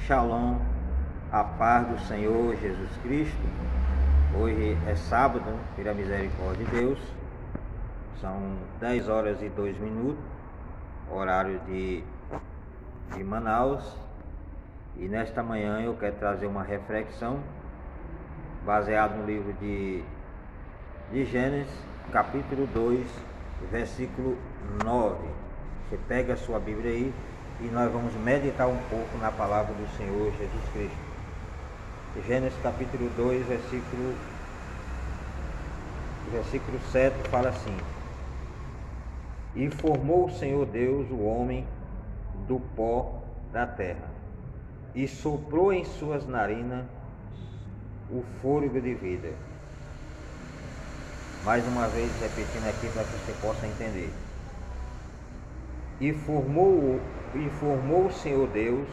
Shalom, a paz do Senhor Jesus Cristo. Hoje é sábado, pela misericórdia de Deus. São 10 horas e 2 minutos, horário de Manaus. E nesta manhã eu quero trazer uma reflexão baseada no livro de Gênesis, capítulo 2, versículo 9. Você pega a sua Bíblia aí e nós vamos meditar um pouco na palavra do Senhor Jesus Cristo. Gênesis capítulo 2, versículo 7 fala assim: E formou o Senhor Deus o homem do pó da terra, e soprou em suas narinas o fôlego de vida. Mais uma vez repetindo aqui para que você possa entender. E formou o Senhor Deus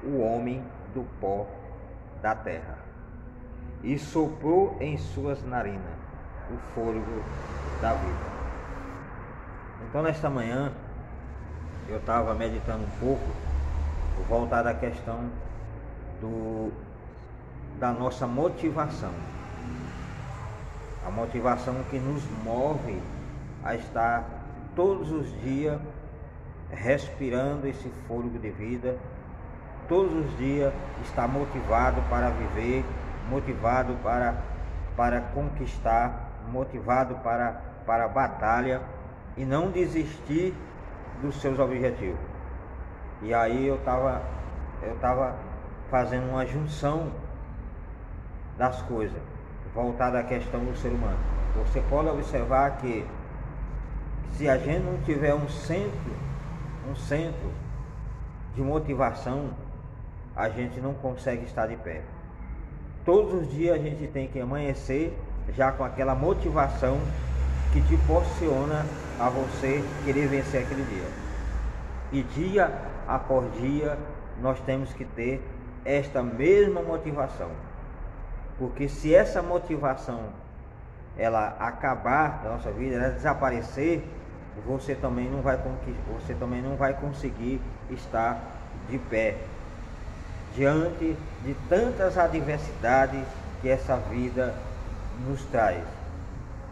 o homem do pó da terra, e soprou em suas narinas o fôlego da vida. Então nesta manhã eu estava meditando um pouco, voltado à questão da nossa motivação. A motivação que nos move a estar todos os dias respirando esse fôlego de vida, todos os dias estar motivado para viver, motivado para conquistar, motivado para a batalha e não desistir dos seus objetivos. E aí eu estava fazendo uma junção das coisas, voltada à questão do ser humano. Você pode observar que se a gente não tiver um centro de motivação, a gente não consegue estar de pé. Todos os dias a gente tem que amanhecer já com aquela motivação que te proporciona a você querer vencer aquele dia. E dia após dia nós temos que ter esta mesma motivação. Porque se essa motivação ela acabar da nossa vida, ela desaparecer, você também não vai conseguir estar de pé diante de tantas adversidades que essa vida nos traz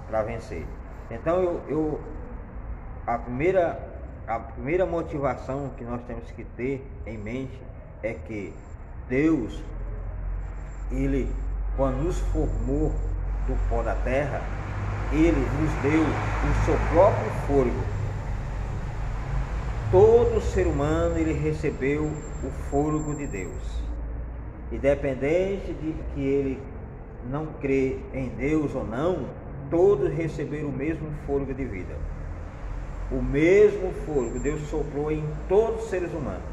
para vencer. Então a primeira motivação que nós temos que ter em mente é que Deus, Ele, quando nos formou do pó da terra, Ele nos deu o seu próprio fôlego. Todo ser humano ele recebeu o fôlego de Deus. Independente de que ele não crê em Deus ou não, todos receberam o mesmo fôlego de vida. O mesmo fôlego Deus soprou em todos os seres humanos.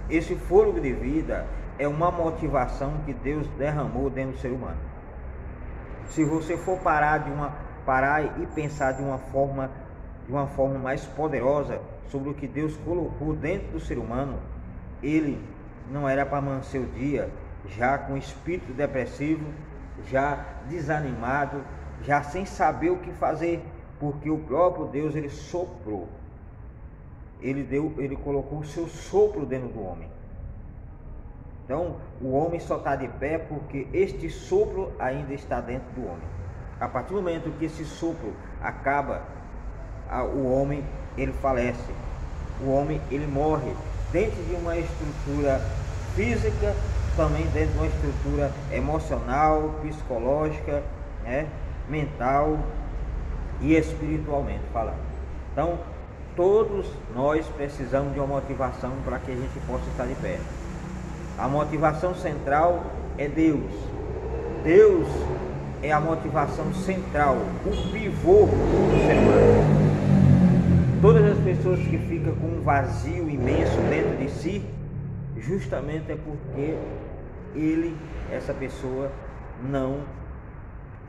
Esse fôlego de vida é uma motivação que Deus derramou dentro do ser humano. Se você for parar e pensar de uma forma mais poderosa sobre o que Deus colocou dentro do ser humano, ele não era para amanhecer o dia já com espírito depressivo, já desanimado, já sem saber o que fazer, porque o próprio Deus ele soprou, ele colocou o seu sopro dentro do homem. Então o homem só está de pé porque este sopro ainda está dentro do homem. A partir do momento que esse sopro acaba, o homem ele falece, o homem ele morre dentro de uma estrutura física, também dentro de uma estrutura emocional, psicológica, né, mental e espiritualmente falando. Então todos nós precisamos de uma motivação para que a gente possa estar de pé. A motivação central é Deus. Deus é a motivação central, o pivô do ser humano. Todas as pessoas que ficam com um vazio imenso dentro de si, justamente é porque essa pessoa não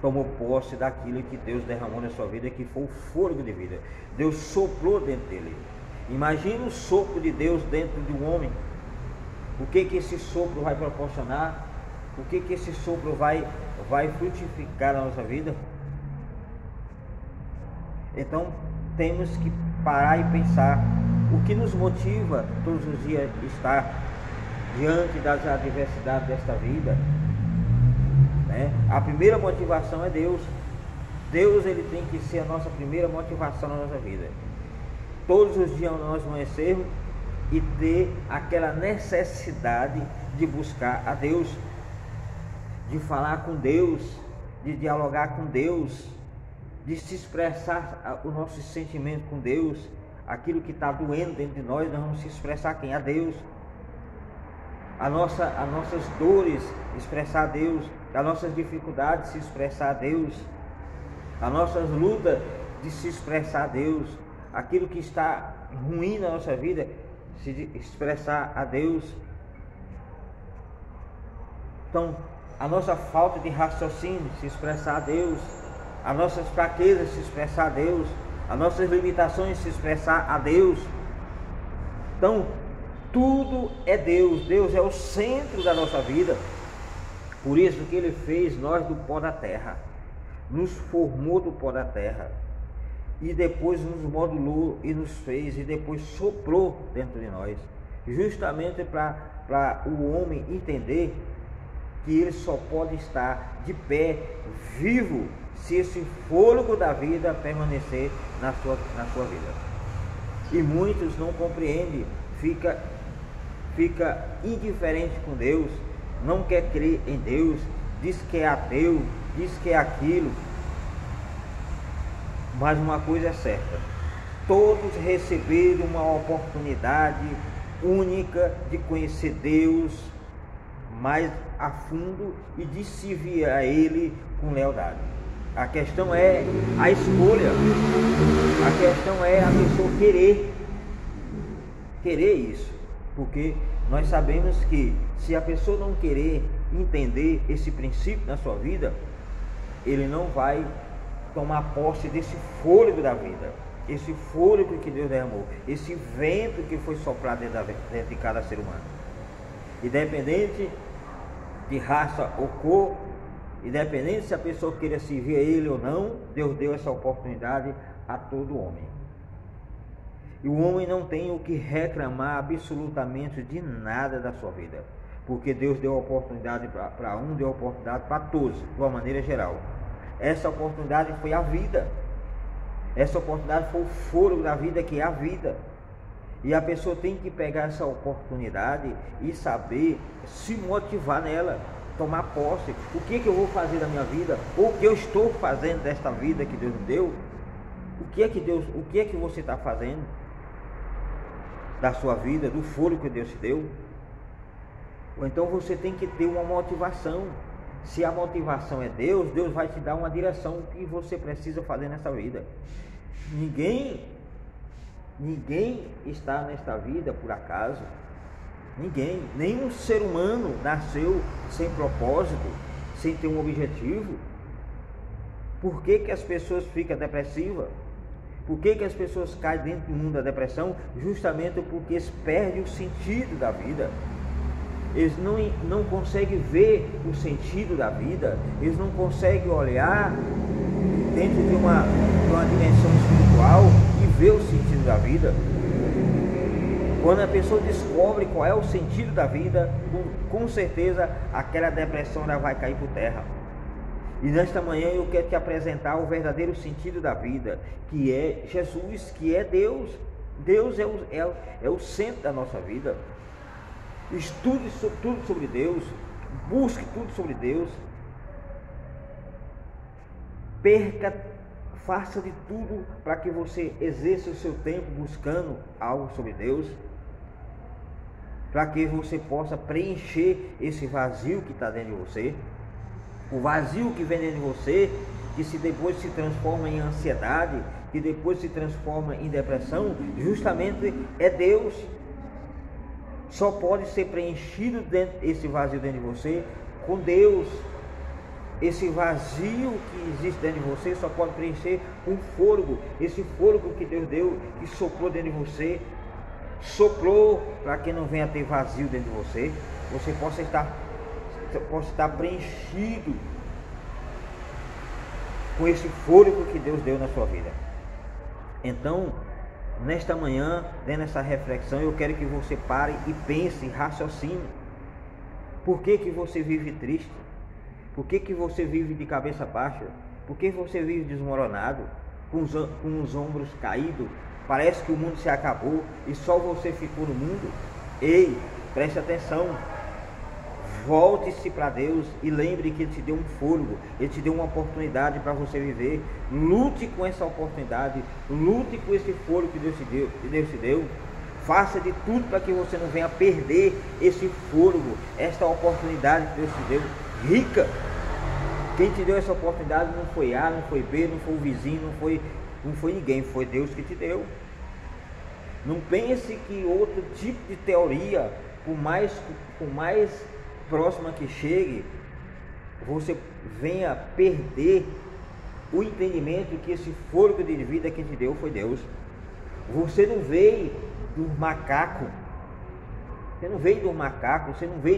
tomou posse daquilo que Deus derramou na sua vida, que foi o fôlego de vida. Deus soprou dentro dele. Imagina o sopro de Deus dentro de um homem. O que esse sopro vai proporcionar? O que esse sopro vai frutificar na nossa vida? Então temos que parar e pensar o que nos motiva todos os dias estar diante das adversidades desta vida, né? A primeira motivação é Deus. Deus, ele tem que ser a nossa primeira motivação na nossa vida. Todos os dias nós amanhecermos e ter aquela necessidade de buscar a Deus, de falar com Deus, de dialogar com Deus, de se expressar o nosso sentimento com Deus. Aquilo que está doendo dentro de nós vamos se expressar quem? A Deus. As nossas dores, expressar a Deus. As nossas dificuldades, se expressar a Deus. As nossas lutas, de se expressar a Deus. Aquilo que está ruim na nossa vida, se expressar a Deus. Então, a nossa falta de raciocínio, se expressar a Deus. As nossas fraquezas, se expressar a Deus. As nossas limitações, se expressar a Deus. Então, tudo é Deus. Deus é o centro da nossa vida. Por isso que Ele fez nós do pó da terra, nos formou do pó da terra, e depois nos modulou e nos fez, e depois soprou dentro de nós, justamente para o homem entender que ele só pode estar de pé, vivo, se esse fôlego da vida permanecer na sua vida. E muitos não compreendem, fica indiferente com Deus, não quer crer em Deus, diz que é ateu, diz que é aquilo. Mas uma coisa é certa: todos receberam uma oportunidade única de conhecer Deus mais a fundo e de servir a Ele com lealdade. A questão é a escolha, a questão é a pessoa querer isso, porque nós sabemos que se a pessoa não querer entender esse princípio na sua vida, ele não vai tomar posse desse fôlego da vida, esse fôlego que Deus derramou, esse vento que foi soprado dentro de cada ser humano, independente de raça ou cor, independente se a pessoa queira servir a Ele ou não. Deus deu essa oportunidade a todo homem, e o homem não tem o que reclamar absolutamente de nada da sua vida, porque Deus deu a oportunidade para um, deu a oportunidade para todos, de uma maneira geral. Essa oportunidade foi a vida, essa oportunidade foi o fôlego da vida, que é a vida. E a pessoa tem que pegar essa oportunidade e saber se motivar nela, tomar posse. O que eu vou fazer da minha vida? Ou o que eu estou fazendo desta vida que Deus me deu? O que é que você está fazendo da sua vida, do fôlego que Deus te deu? Ou então você tem que ter uma motivação. Se a motivação é Deus, Deus vai te dar uma direção que você precisa fazer nessa vida. Ninguém está nesta vida por acaso. Ninguém, nenhum ser humano nasceu sem propósito, sem ter um objetivo. Por que as pessoas ficam depressivas? Por que as pessoas caem dentro do mundo da depressão? Justamente porque eles perdem o sentido da vida. Eles não conseguem ver o sentido da vida, eles não conseguem olhar dentro de uma dimensão espiritual e ver o sentido da vida. Quando a pessoa descobre qual é o sentido da vida, com certeza aquela depressão ela vai cair por terra. E nesta manhã eu quero te apresentar o verdadeiro sentido da vida, que é Jesus, que é Deus. Deus é o centro da nossa vida. Estude tudo sobre Deus, busque tudo sobre Deus, faça de tudo para que você exerça o seu tempo buscando algo sobre Deus, para que você possa preencher esse vazio que está dentro de você, o vazio que vem dentro de você, que depois se transforma em ansiedade, que depois se transforma em depressão. Justamente é Deus. Só pode ser preenchido esse vazio dentro de você com Deus. Esse vazio que existe dentro de você só pode preencher com fôlego. Esse fôlego que Deus deu, que soprou dentro de você, soprou para que não venha ter vazio dentro de você. Você possa estar preenchido com esse fôlego que Deus deu na sua vida. Então, nesta manhã, dentro dessa reflexão, eu quero que você pare e pense, raciocine. Por que que você vive triste? Por que que você vive de cabeça baixa? Por que você vive desmoronado, com os ombros caídos? Parece que o mundo se acabou e só você ficou no mundo. Ei, preste atenção. Volte-se para Deus e lembre que Ele te deu um fôlego, Ele te deu uma oportunidade para você viver. Lute com essa oportunidade, lute com esse fôlego que Deus te deu. Faça de tudo para que você não venha perder esse fôlego, esta oportunidade que Deus te deu, rica. Quem te deu essa oportunidade não foi A, não foi B, não foi o vizinho, não foi ninguém, foi Deus que te deu. Não pense que outro tipo de teoria, por mais próxima que chegue, você venha perder o entendimento que esse fôlego de vida que te deu foi Deus. Você não veio do macaco, você não veio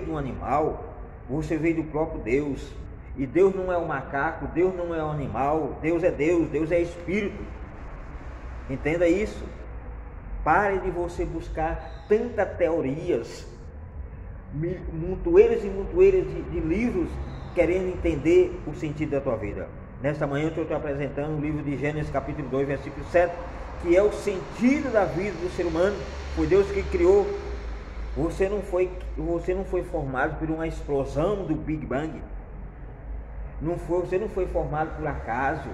de um animal, você veio do próprio Deus. E Deus não é um macaco, Deus não é um animal, Deus é Espírito. Entenda isso. Pare de você buscar tantas teorias, montoeiras e montoeiras de livros querendo entender o sentido da tua vida. Nesta manhã eu estou apresentando o livro de Gênesis capítulo 2, versículo 7, que é o sentido da vida do ser humano. Foi Deus que criou. Você não foi formado por uma explosão do Big Bang. Você não foi formado por acaso.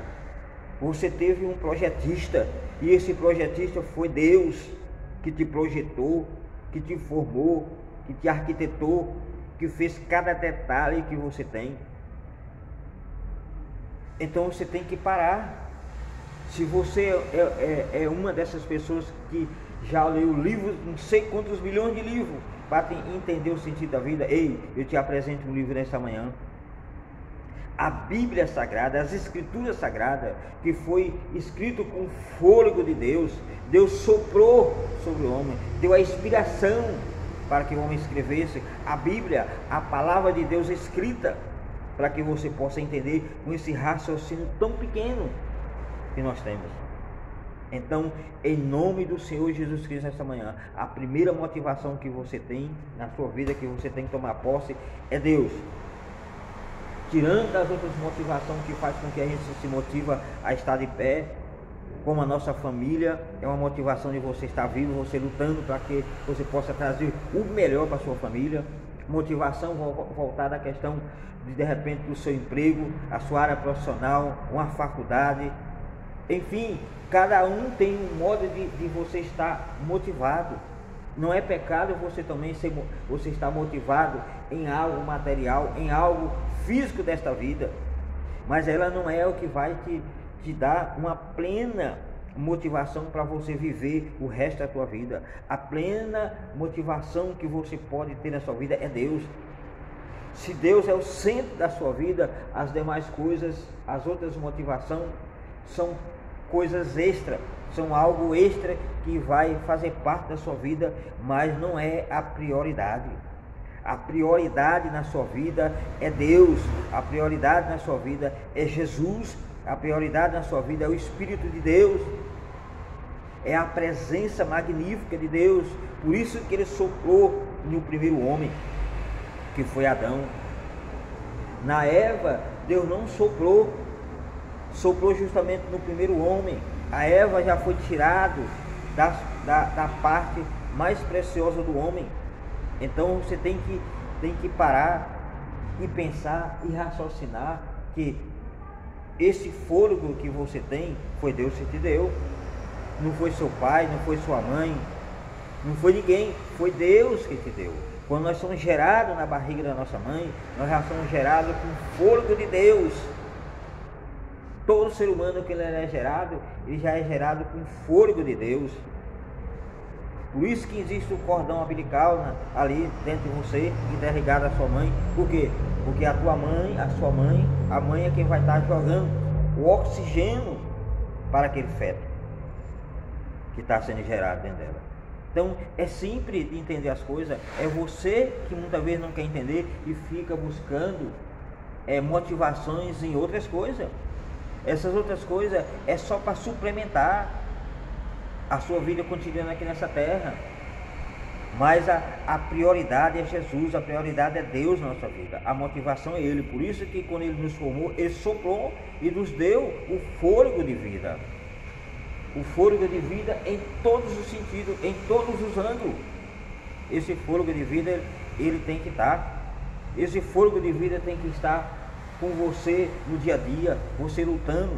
Você teve um projetista, e esse projetista foi Deus, que te projetou, que te formou, que te arquitetou, que fez cada detalhe que você tem. Então você tem que parar. Se você é uma dessas pessoas que já leu livros, não sei quantos milhões de livros, para entender o sentido da vida, ei, eu te apresento um livro nesta manhã. A Bíblia Sagrada, as Escrituras Sagradas, que foi escrito com o fôlego de Deus. Deus soprou sobre o homem, deu a inspiração para que o homem escrevesse a Bíblia, a palavra de Deus escrita, para que você possa entender com esse raciocínio tão pequeno que nós temos. Então, em nome do Senhor Jesus Cristo, nesta manhã, a primeira motivação que você tem na sua vida, que você tem que tomar posse, é Deus. Tirando as outras motivações que faz com que a gente se motiva a estar de pé, como a nossa família, é uma motivação de você estar vivo, você lutando para que você possa trazer o melhor para a sua família. Motivação voltada à questão de repente do seu emprego, a sua área profissional, uma faculdade, enfim, cada um tem um modo de você estar motivado. Não é pecado você estar motivado em algo material, em algo físico desta vida, mas ela não é o que vai te dar uma plena motivação para você viver o resto da tua vida. A plena motivação que você pode ter na sua vida é Deus. Se Deus é o centro da sua vida, as demais coisas, as outras motivações são coisas extra, são algo extra que vai fazer parte da sua vida, mas não é a prioridade. A prioridade na sua vida é Deus, a prioridade na sua vida é Jesus, a prioridade na sua vida é o Espírito de Deus, é a presença magnífica de Deus. Por isso que Ele soprou no primeiro homem, que foi Adão. Na Eva, Deus não soprou justamente no primeiro homem. A Eva já foi tirado da parte mais preciosa do homem. Então você tem que parar e pensar e raciocinar que esse fôlego que você tem foi Deus que te deu. Não foi seu pai, não foi sua mãe, não foi ninguém, foi Deus que te deu. Quando nós somos gerados na barriga da nossa mãe, nós já somos gerados com o fôlego de Deus. Todo ser humano que ele é gerado, ele já é gerado com o fôlego de Deus. Por isso que existe o cordão umbilical ali dentro de você, interligado à sua mãe. Por quê? Porque a mãe é quem vai estar jogando o oxigênio para aquele feto que está sendo gerado dentro dela. Então é simples de entender as coisas. É você que muitas vezes não quer entender e fica buscando motivações em outras coisas. Essas outras coisas é só para suplementar a sua vida cotidiana aqui nessa terra. Mas a prioridade é Jesus, a prioridade é Deus na nossa vida, a motivação é Ele. Por isso que quando Ele nos formou, Ele soprou e nos deu o fôlego de vida. O fôlego de vida em todos os sentidos, em todos os ângulos. Esse fôlego de vida, ele tem que estar. Esse fôlego de vida tem que estar com você no dia a dia, você lutando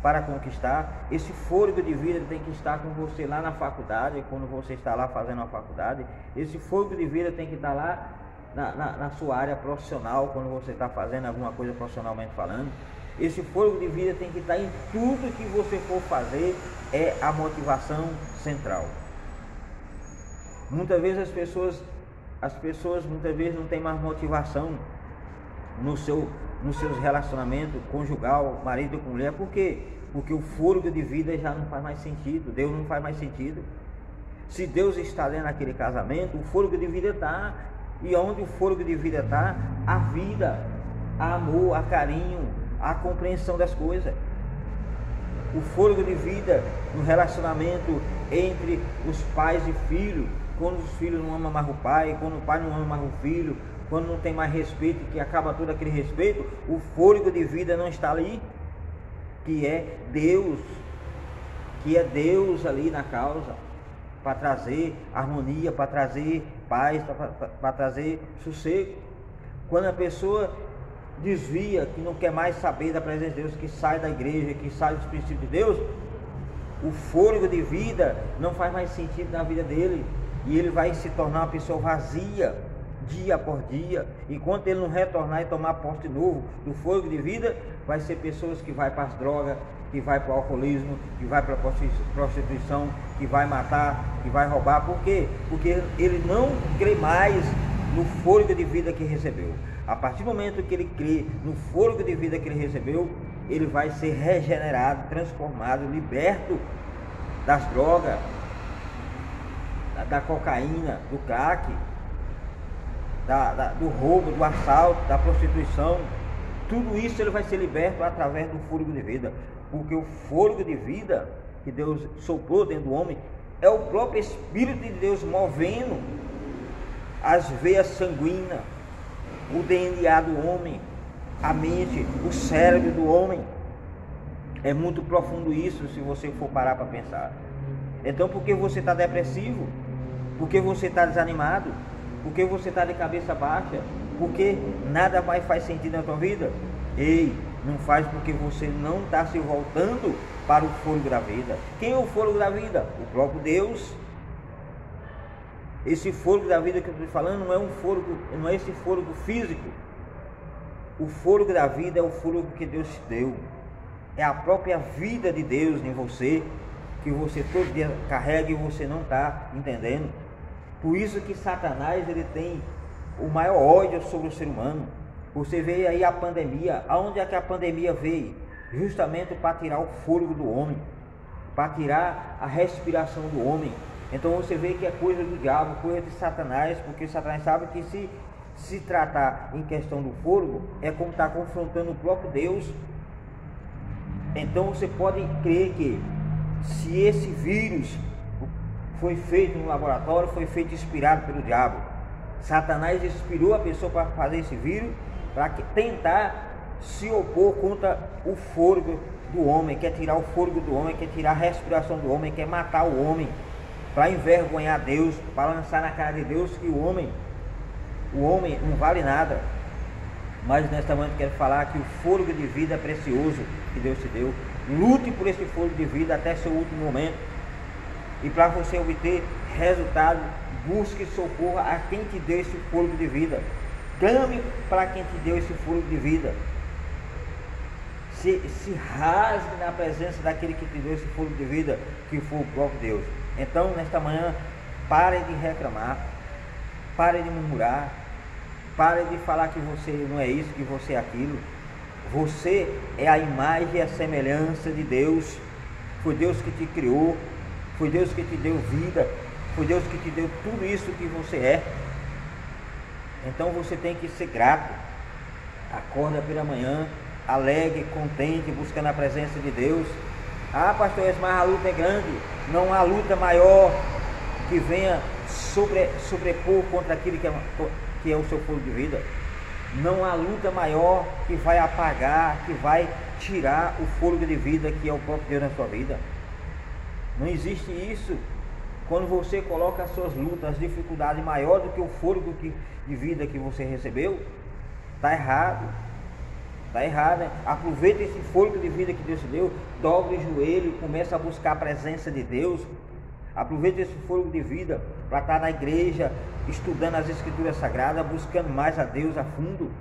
para conquistar. Esse fôlego de vida tem que estar com você lá na faculdade, quando você está lá fazendo a faculdade. Esse fôlego de vida tem que estar lá na sua área profissional, quando você está fazendo alguma coisa profissionalmente falando. Esse fôlego de vida tem que estar em tudo que você for fazer, é a motivação central. Muitas vezes as pessoas muitas vezes não têm mais motivação nos seus relacionamentos conjugal, marido com mulher. Por quê? Porque o fôlego de vida já não faz mais sentido, Deus não faz mais sentido. Se Deus está dentro daquele casamento, o fôlego de vida está, e onde o fôlego de vida está, a vida, a amor, a carinho, a compreensão das coisas. O fôlego de vida no relacionamento entre os pais e filhos, quando os filhos não amam mais o pai, quando o pai não ama mais o filho, quando não tem mais respeito, que acaba todo aquele respeito, o fôlego de vida não está ali, que é Deus ali na causa, para trazer harmonia, para trazer paz, para trazer sossego. Quando a pessoa desvia, que não quer mais saber da presença de Deus, que sai da igreja, que sai dos princípios de Deus, o fôlego de vida não faz mais sentido na vida dele, e ele vai se tornar uma pessoa vazia, dia por dia. Enquanto ele não retornar e tomar posse de novo do fôlego de vida, vai ser pessoas que vai para as drogas, que vai para o alcoolismo, que vai para a prostituição, que vai matar, que vai roubar. Por quê? Porque ele não crê mais no fôlego de vida que recebeu. A partir do momento que ele crê no fôlego de vida que ele recebeu, ele vai ser regenerado, transformado, liberto das drogas, da cocaína, do crack, do roubo, do assalto, da prostituição. Tudo isso ele vai ser liberto através do fôlego de vida, porque o fôlego de vida que Deus soprou dentro do homem é o próprio Espírito de Deus movendo as veias sanguíneas, o DNA do homem, a mente, o cérebro do homem. É muito profundo isso, se você for parar para pensar. Então, por que você está depressivo? Por que você está desanimado? Por que você está de cabeça baixa? Porque nada mais faz sentido na tua vida? Ei, não faz, porque você não está se voltando para o fôlego da vida. Quem é o fôlego da vida? O próprio Deus. Esse fôlego da vida que eu estou falando não é um fôlego, não é esse fôlego físico. O fôlego da vida é o fôlego que Deus te deu. É a própria vida de Deus em você, que você todo dia carrega e você não está entendendo. Por isso que Satanás, ele tem o maior ódio sobre o ser humano. Você vê aí a pandemia. Aonde é que a pandemia veio? Justamente para tirar o fôlego do homem, para tirar a respiração do homem. Então você vê que é coisa do diabo, coisa de Satanás, porque Satanás sabe que se tratar em questão do fôlego, é como estar confrontando o próprio Deus. Então você pode crer que se esse vírus foi feito no laboratório, foi feito inspirado pelo diabo. Satanás inspirou a pessoa para fazer esse vírus, para tentar se opor contra o fôlego do homem, quer tirar o fôlego do homem, quer tirar a respiração do homem, quer matar o homem, para envergonhar Deus, para lançar na cara de Deus que o homem não vale nada. Mas nesta manhã eu quero falar que o fôlego de vida é precioso que Deus te deu. Lute por esse fôlego de vida até seu último momento. E para você obter resultado, busque socorro a quem te deu esse fôlego de vida. Clame para quem te deu esse fôlego de vida. Se rasgue na presença daquele que te deu esse fôlego de vida, que foi o próprio Deus. Então, nesta manhã, pare de reclamar, pare de murmurar, pare de falar que você não é isso, que você é aquilo. Você é a imagem e a semelhança de Deus. Foi Deus que te criou, foi Deus que te deu vida, foi Deus que te deu tudo isso que você é. Então você tem que ser grato. Acorda pela manhã, alegre, contente, buscando a presença de Deus. Ah, pastor, mas a luta é grande. Não há luta maior que venha sobrepor contra aquilo que é o seu fôlego de vida. Não há luta maior que vai apagar, que vai tirar o fôlego de vida que é o próprio Deus na sua vida. Não existe isso. Quando você coloca as suas lutas, as dificuldades maior do que o fôlego de vida que você recebeu, está errado. Está errado, né? Aproveita esse fôlego de vida que Deus te deu, dobre o joelho e começa a buscar a presença de Deus. Aproveita esse fôlego de vida para estar na igreja, estudando as Escrituras Sagradas, buscando mais a Deus a fundo.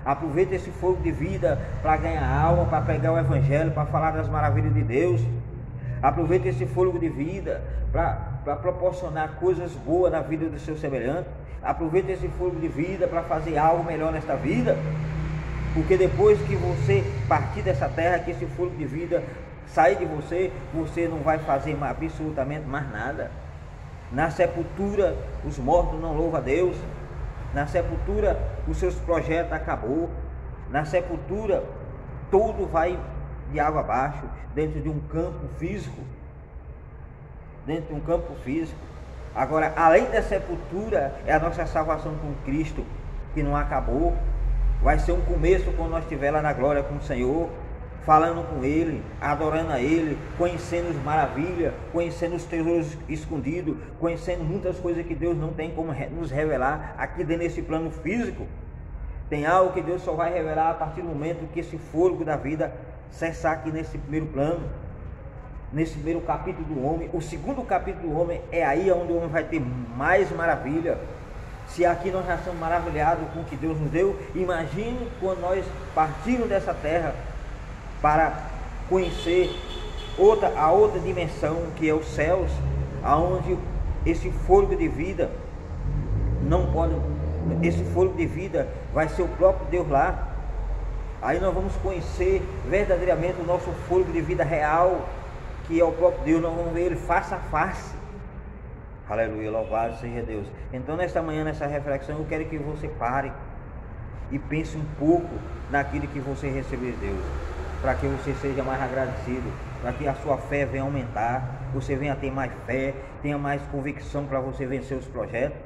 Aproveita esse fôlego de vida para ganhar alma, para pregar o Evangelho, para falar das maravilhas de Deus. Aproveita esse fôlego de vida para proporcionar coisas boas na vida do seu semelhante. Aproveita esse fôlego de vida para fazer algo melhor nesta vida. Porque depois que você partir dessa terra, que esse fôlego de vida sair de você, você não vai fazer absolutamente mais nada. Na sepultura, os mortos não louvam a Deus. Na sepultura, os seus projetos acabou. Na sepultura, tudo vai de água abaixo, dentro de um campo físico. Dentro de um campo físico. Agora, além da sepultura, é a nossa salvação com Cristo, que não acabou. Vai ser um começo quando nós estivermos lá na glória com o Senhor, falando com Ele, adorando a Ele, conhecendo as maravilhas, conhecendo os tesouros escondidos, conhecendo muitas coisas que Deus não tem como nos revelar aqui dentro desse plano físico. Tem algo que Deus só vai revelar a partir do momento que esse fôlego da vida cessar aqui nesse primeiro plano, nesse primeiro capítulo do homem. O segundo capítulo do homem é aí onde o homem vai ter mais maravilha. Se aqui nós já somos maravilhados com o que Deus nos deu, imagine quando nós partirmos dessa terra para conhecer a outra dimensão, que é os céus, aonde esse fôlego de vida não pode, esse fôlego de vida vai ser o próprio Deus lá. Aí nós vamos conhecer verdadeiramente o nosso fôlego de vida real, que é o próprio Deus. Nós vamos ver Ele face a face. Aleluia, louvado seja Deus. Então nesta manhã, nessa reflexão, eu quero que você pare e pense um pouco naquilo que você recebeu de Deus, para que você seja mais agradecido, para que a sua fé venha aumentar, você venha ter mais fé, tenha mais convicção para você vencer os projetos.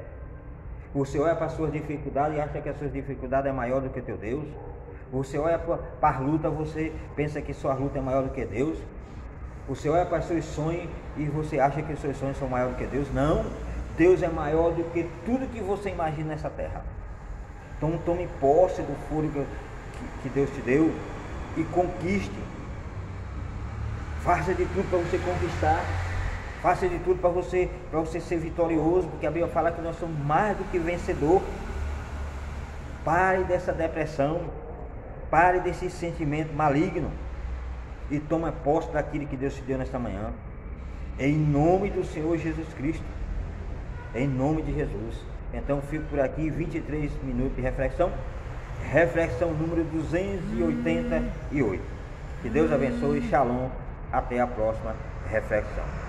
Você olha para as suas dificuldades e acha que as suas dificuldades é maior do que teu Deus. Você olha para as lutas, você pensa que sua luta é maior do que Deus. Você olha para os seus sonhos e você acha que os seus sonhos são maiores do que Deus. Não, Deus é maior do que tudo que você imagina nessa terra. Então tome posse do fôlego que Deus te deu e conquiste. Faça de tudo para você conquistar. Faça de tudo para você ser vitorioso, porque a Bíblia fala que nós somos mais do que vencedor. Pare dessa depressão, pare desse sentimento maligno e toma posse daquilo que Deus te deu nesta manhã, em nome do Senhor Jesus Cristo, em nome de Jesus. Então fico por aqui, 23 minutos de reflexão número 288. Que Deus abençoe, shalom, até a próxima reflexão.